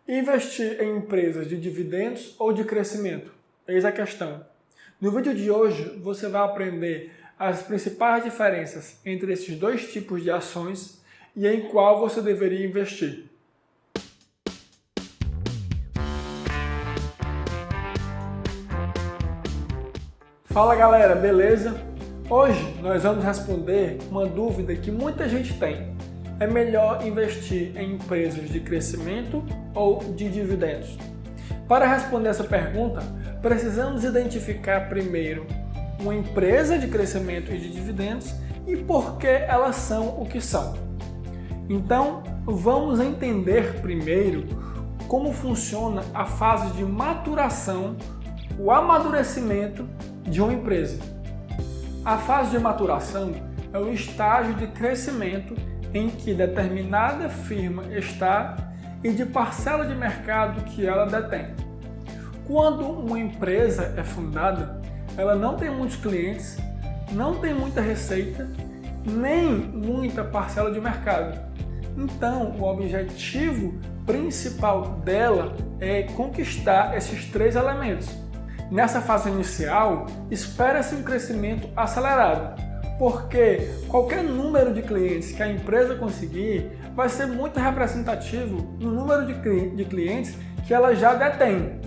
Investir em empresas de dividendos ou de crescimento? Eis a questão. No vídeo de hoje você vai aprender as principais diferenças entre esses dois tipos de ações e em qual você deveria investir. Fala galera, beleza? Hoje nós vamos responder uma dúvida que muita gente tem. É melhor investir em empresas de crescimento ou de dividendos? Para responder essa pergunta, precisamos identificar primeiro uma empresa de crescimento e de dividendos e por que elas são o que são. Então, vamos entender primeiro como funciona a fase de maturação, o amadurecimento de uma empresa. A fase de maturação é o estágio de crescimento em que determinada firma está e de parcela de mercado que ela detém. Quando uma empresa é fundada, ela não tem muitos clientes, não tem muita receita, nem muita parcela de mercado. Então, o objetivo principal dela é conquistar esses três elementos. Nessa fase inicial, espera-se um crescimento acelerado, porque qualquer número de clientes que a empresa conseguir vai ser muito representativo no número de clientes que ela já detém.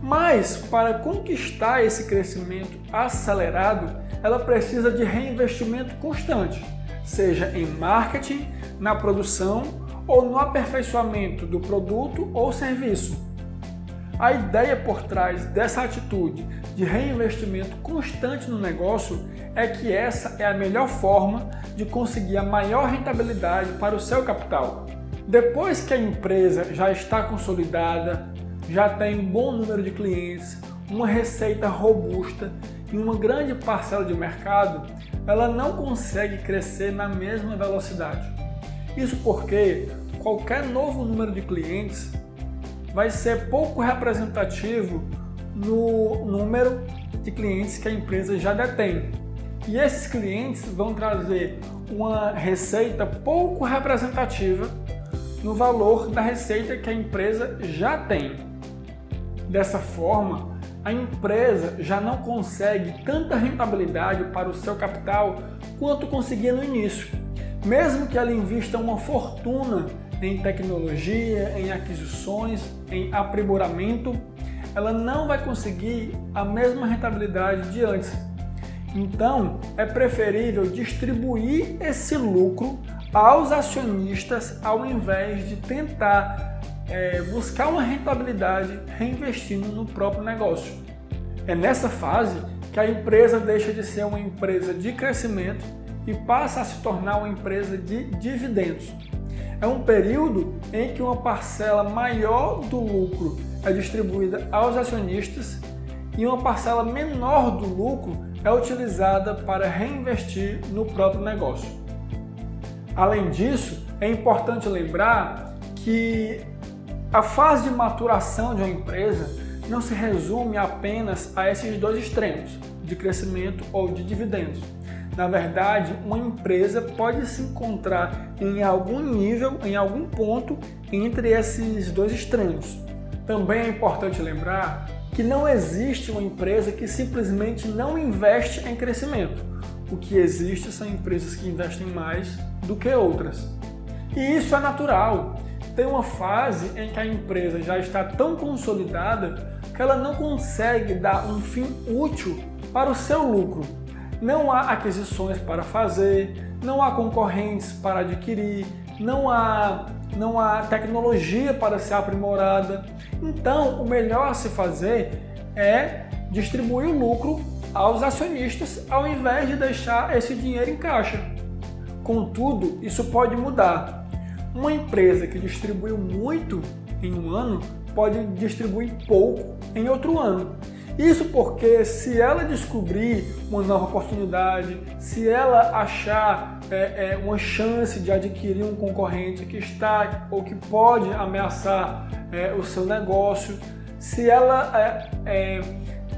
Mas, para conquistar esse crescimento acelerado, ela precisa de reinvestimento constante, seja em marketing, na produção ou no aperfeiçoamento do produto ou serviço. A ideia por trás dessa atitude de reinvestimento constante no negócio é que essa é a melhor forma de conseguir a maior rentabilidade para o seu capital. Depois que a empresa já está consolidada, já tem um bom número de clientes, uma receita robusta e uma grande parcela de mercado, ela não consegue crescer na mesma velocidade. Isso porque qualquer novo número de clientes vai ser pouco representativo no número de clientes que a empresa já detém. E esses clientes vão trazer uma receita pouco representativa no valor da receita que a empresa já tem. Dessa forma, a empresa já não consegue tanta rentabilidade para o seu capital quanto conseguia no início. Mesmo que ela invista uma fortuna em tecnologia, em aquisições, em aprimoramento, ela não vai conseguir a mesma rentabilidade de antes. Então, é preferível distribuir esse lucro aos acionistas ao invés de tentar buscar uma rentabilidade reinvestindo no próprio negócio. É nessa fase que a empresa deixa de ser uma empresa de crescimento e passa a se tornar uma empresa de dividendos. É um período em que uma parcela maior do lucro é distribuída aos acionistas e uma parcela menor do lucro é utilizada para reinvestir no próprio negócio. Além disso, é importante lembrar que a fase de maturação de uma empresa não se resume apenas a esses dois extremos, de crescimento ou de dividendos. Na verdade, uma empresa pode se encontrar em algum nível, em algum ponto entre esses dois extremos. Também é importante lembrar que não existe uma empresa que simplesmente não investe em crescimento. O que existe são empresas que investem mais do que outras. E isso é natural. Tem uma fase em que a empresa já está tão consolidada que ela não consegue dar um fim útil para o seu lucro. Não há aquisições para fazer, não há concorrentes para adquirir, não há tecnologia para ser aprimorada. Então, o melhor a se fazer é distribuir o lucro aos acionistas ao invés de deixar esse dinheiro em caixa. Contudo, isso pode mudar. Uma empresa que distribuiu muito em um ano pode distribuir pouco em outro ano. Isso porque se ela descobrir uma nova oportunidade, se ela achar uma chance de adquirir um concorrente que está ou que pode ameaçar o seu negócio, se ela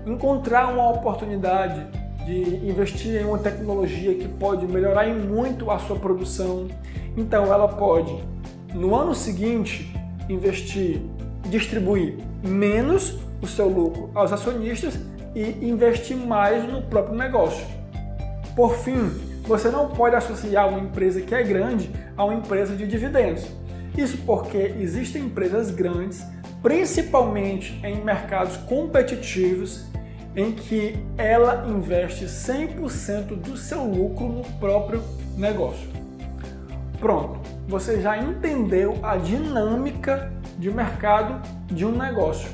encontrar uma oportunidade de investir em uma tecnologia que pode melhorar em muito a sua produção, então ela pode, no ano seguinte, investir distribuir menos o seu lucro aos acionistas e investir mais no próprio negócio. Por fim, você não pode associar uma empresa que é grande a uma empresa de dividendos. Isso porque existem empresas grandes, principalmente em mercados competitivos, em que ela investe 100% do seu lucro no próprio negócio. Pronto, você já entendeu a dinâmica de mercado de um negócio.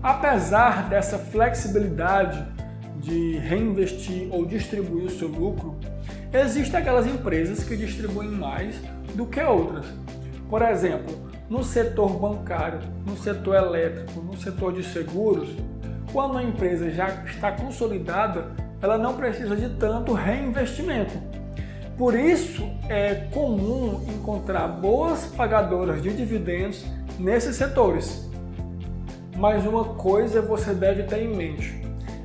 Apesar dessa flexibilidade de reinvestir ou distribuir o seu lucro, existem aquelas empresas que distribuem mais do que outras. Por exemplo, no setor bancário, no setor elétrico, no setor de seguros, quando a empresa já está consolidada, ela não precisa de tanto reinvestimento. Por isso, é comum encontrar boas pagadoras de dividendos nesses setores. Mas uma coisa você deve ter em mente.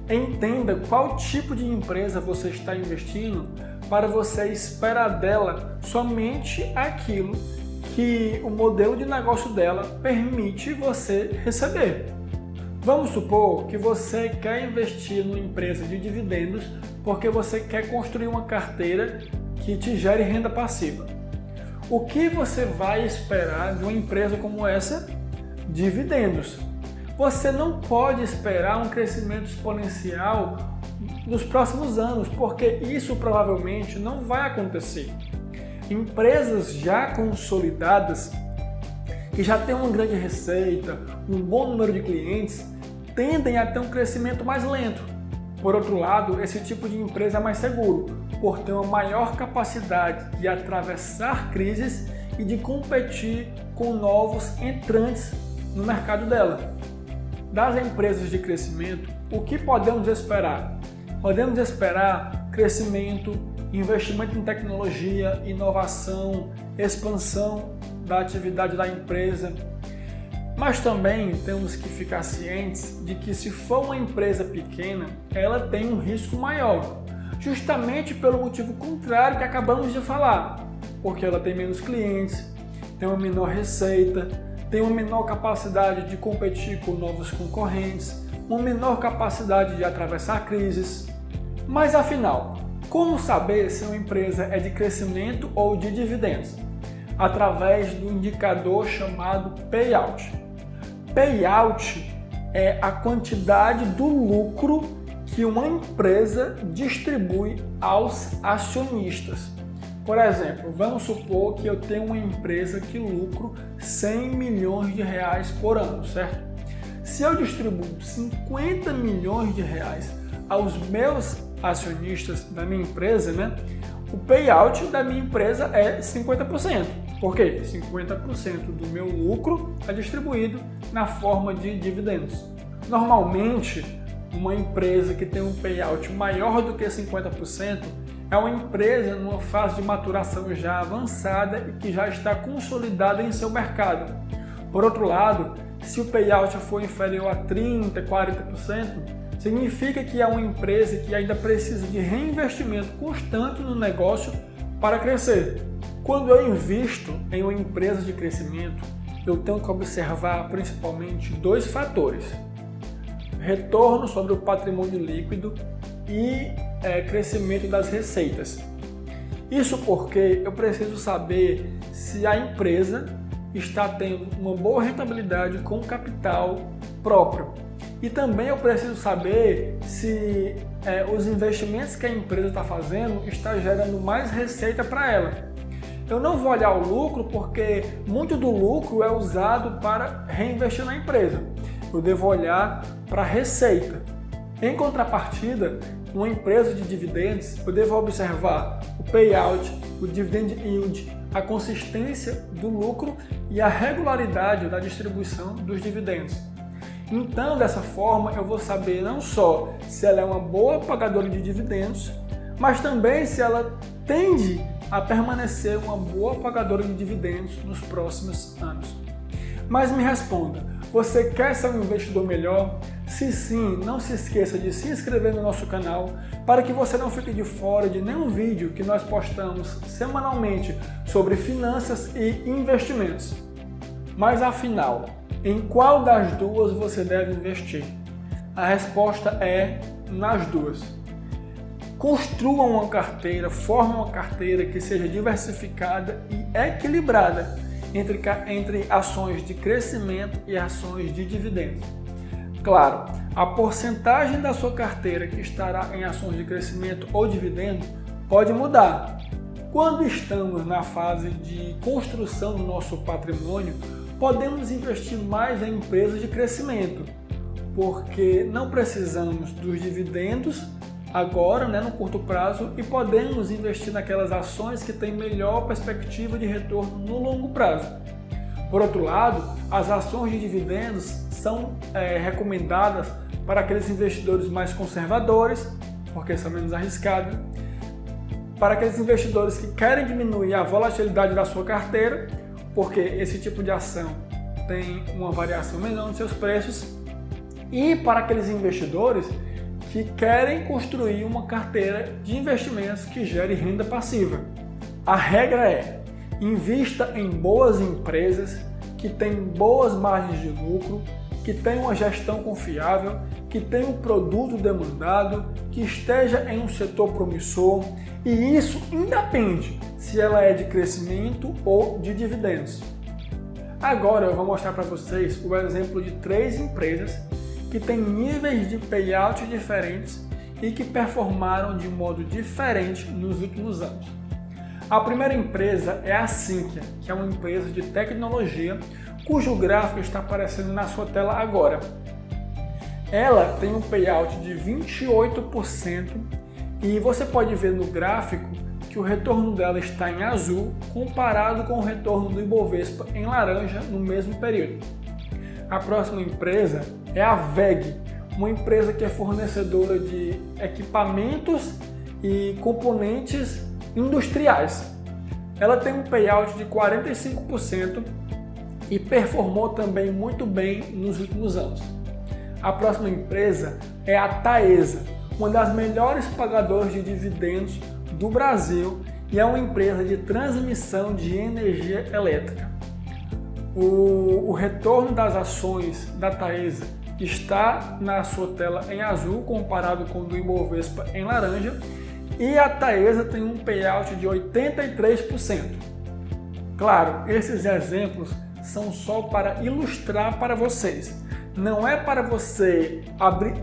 Entenda qual tipo de empresa você está investindo para você esperar dela somente aquilo que o modelo de negócio dela permite você receber. Vamos supor que você quer investir numa empresa de dividendos porque você quer construir uma carteira que te gere renda passiva. O que você vai esperar de uma empresa como essa? Dividendos. Você não pode esperar um crescimento exponencial nos próximos anos, porque isso provavelmente não vai acontecer. Empresas já consolidadas, que já têm uma grande receita, um bom número de clientes, tendem a ter um crescimento mais lento. Por outro lado, esse tipo de empresa é mais seguro, por ter uma maior capacidade de atravessar crises e de competir com novos entrantes no mercado dela. Das empresas de crescimento, o que podemos esperar? Podemos esperar crescimento, investimento em tecnologia, inovação, expansão da atividade da empresa. Mas também temos que ficar cientes de que se for uma empresa pequena, ela tem um risco maior, justamente pelo motivo contrário que acabamos de falar, porque ela tem menos clientes, tem uma menor receita, tem uma menor capacidade de competir com novos concorrentes, uma menor capacidade de atravessar crises. Mas afinal, como saber se uma empresa é de crescimento ou de dividendos? Através do indicador chamado payout. Payout é a quantidade do lucro que uma empresa distribui aos acionistas. Por exemplo, vamos supor que eu tenho uma empresa que lucro 100 milhões de reais por ano, certo? Se eu distribuo 50 milhões de reais aos meus acionistas da minha empresa, o payout da minha empresa é 50%. Por quê? 50% do meu lucro é distribuído na forma de dividendos. Normalmente, uma empresa que tem um payout maior do que 50% é uma empresa numa fase de maturação já avançada e que já está consolidada em seu mercado. Por outro lado, se o payout for inferior a 30%, 40%, significa que é uma empresa que ainda precisa de reinvestimento constante no negócio para crescer. Quando eu invisto em uma empresa de crescimento, eu tenho que observar principalmente dois fatores: retorno sobre o patrimônio líquido e crescimento das receitas. Isso porque eu preciso saber se a empresa está tendo uma boa rentabilidade com capital próprio. E também eu preciso saber se os investimentos que a empresa está fazendo está gerando mais receita para ela. Eu não vou olhar o lucro porque muito do lucro é usado para reinvestir na empresa. Eu devo olhar para a receita. Em contrapartida, uma empresa de dividendos, eu devo observar o payout, o dividend yield, a consistência do lucro e a regularidade da distribuição dos dividendos. Então, dessa forma, eu vou saber não só se ela é uma boa pagadora de dividendos, mas também se ela tende a permanecer uma boa pagadora de dividendos nos próximos anos. Mas me responda, você quer ser um investidor melhor? Se sim, não se esqueça de se inscrever no nosso canal para que você não fique de fora de nenhum vídeo que nós postamos semanalmente sobre finanças e investimentos. Mas afinal, Em qual das duas você deve investir? A resposta é nas duas. Construa uma carteira, forme uma carteira que seja diversificada e equilibrada entre ações de crescimento e ações de dividendos. Claro, a porcentagem da sua carteira que estará em ações de crescimento ou dividendo pode mudar. Quando estamos na fase de construção do nosso patrimônio, podemos investir mais em empresas de crescimento, porque não precisamos dos dividendos agora, no curto prazo, e podemos investir naquelas ações que têm melhor perspectiva de retorno no longo prazo. Por outro lado, as ações de dividendos são recomendadas para aqueles investidores mais conservadores, porque são menos arriscados, para aqueles investidores que querem diminuir a volatilidade da sua carteira, porque esse tipo de ação tem uma variação menor nos seus preços, e para aqueles investidores que querem construir uma carteira de investimentos que gere renda passiva. A regra é: invista em boas empresas que têm boas margens de lucro, que têm uma gestão confiável, que tenham um produto demandado, que esteja em um setor promissor, e isso independe se ela é de crescimento ou de dividendos. Agora eu vou mostrar para vocês o exemplo de 3 empresas que têm níveis de payout diferentes e que performaram de modo diferente nos últimos anos. A primeira empresa é a Sinqia, que é uma empresa de tecnologia cujo gráfico está aparecendo na sua tela agora. Ela tem um payout de 28% e você pode ver no gráfico que o retorno dela está em azul comparado com o retorno do Ibovespa em laranja no mesmo período. A próxima empresa é a WEG, uma empresa que é fornecedora de equipamentos e componentes industriais. Ela tem um payout de 45% e performou também muito bem nos últimos anos. A próxima empresa é a Taesa, uma das melhores pagadoras de dividendos do Brasil e é uma empresa de transmissão de energia elétrica. O retorno das ações da Taesa está na sua tela em azul comparado com o do Ibovespa em laranja, e a Taesa tem um payout de 83%. Claro, esses exemplos são só para ilustrar para vocês. Não é para você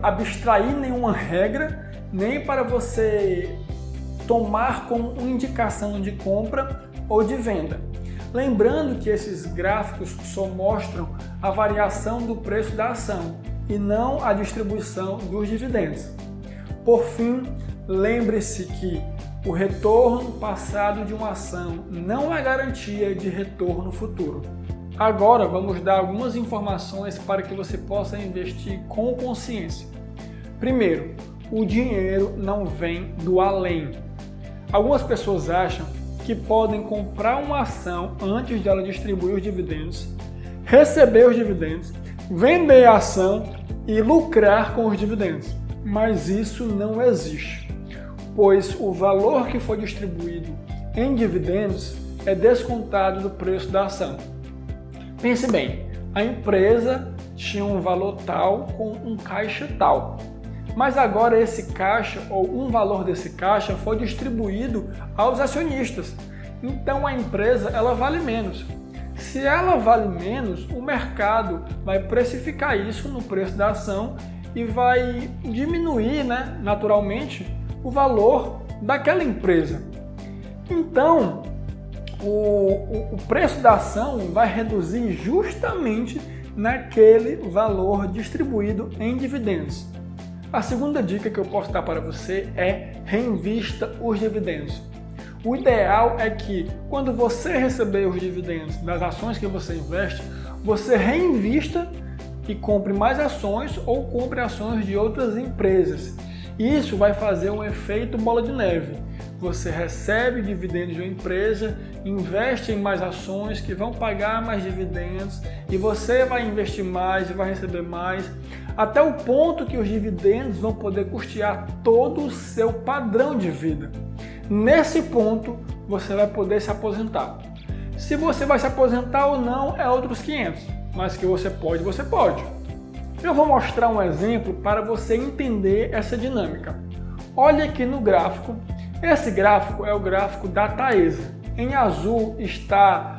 abstrair nenhuma regra, nem para você tomar como indicação de compra ou de venda. Lembrando que esses gráficos só mostram a variação do preço da ação e não a distribuição dos dividendos. Por fim, lembre-se que o retorno passado de uma ação não é garantia de retorno futuro. Agora vamos dar algumas informações para que você possa investir com consciência. Primeiro, o dinheiro não vem do além. Algumas pessoas acham que podem comprar uma ação antes de ela distribuir os dividendos, receber os dividendos, vender a ação e lucrar com os dividendos. Mas isso não existe, pois o valor que foi distribuído em dividendos é descontado do preço da ação. Pense bem, a empresa tinha um valor tal com um caixa tal, mas agora esse caixa ou um valor desse caixa foi distribuído aos acionistas. Então a empresa ela vale menos. Se ela vale menos, o mercado vai precificar isso no preço da ação e vai diminuir, naturalmente, o valor daquela empresa. Então, o preço da ação vai reduzir justamente naquele valor distribuído em dividendos. A segunda dica que eu posso dar para você é reinvista os dividendos. O ideal é que, quando você receber os dividendos das ações que você investe, você reinvista e compre mais ações ou compre ações de outras empresas. Isso vai fazer um efeito bola de neve. Você recebe dividendos de uma empresa, investe em mais ações que vão pagar mais dividendos e você vai investir mais e vai receber mais, até o ponto que os dividendos vão poder custear todo o seu padrão de vida. Nesse ponto, você vai poder se aposentar. Se você vai se aposentar ou não, é outros 500. mas que você pode, você pode. Eu vou mostrar um exemplo para você entender essa dinâmica. Olha aqui no gráfico. Esse gráfico é o gráfico da Taesa. Em azul está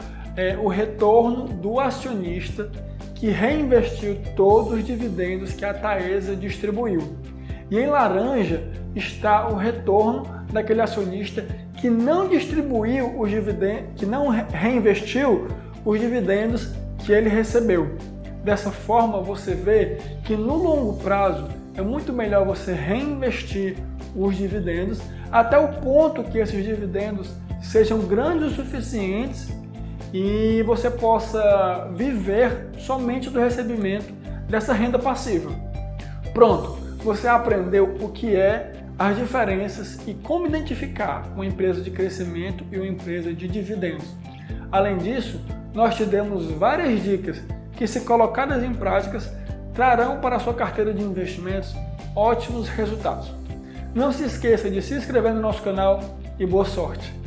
o retorno do acionista que reinvestiu todos os dividendos que a Taesa distribuiu. E em laranja está o retorno daquele acionista que não distribuiu os dividendos, que não reinvestiu os dividendos que ele recebeu. Dessa forma, você vê que no longo prazo é muito melhor você reinvestir os dividendos até o ponto que esses dividendos sejam grandes o suficientes e você possa viver somente do recebimento dessa renda passiva. Pronto, você aprendeu o que é as diferenças e como identificar uma empresa de crescimento e uma empresa de dividendos. Além disso, nós te demos várias dicas que, se colocadas em práticas, trarão para a sua carteira de investimentos ótimos resultados. Não se esqueça de se inscrever no nosso canal e boa sorte!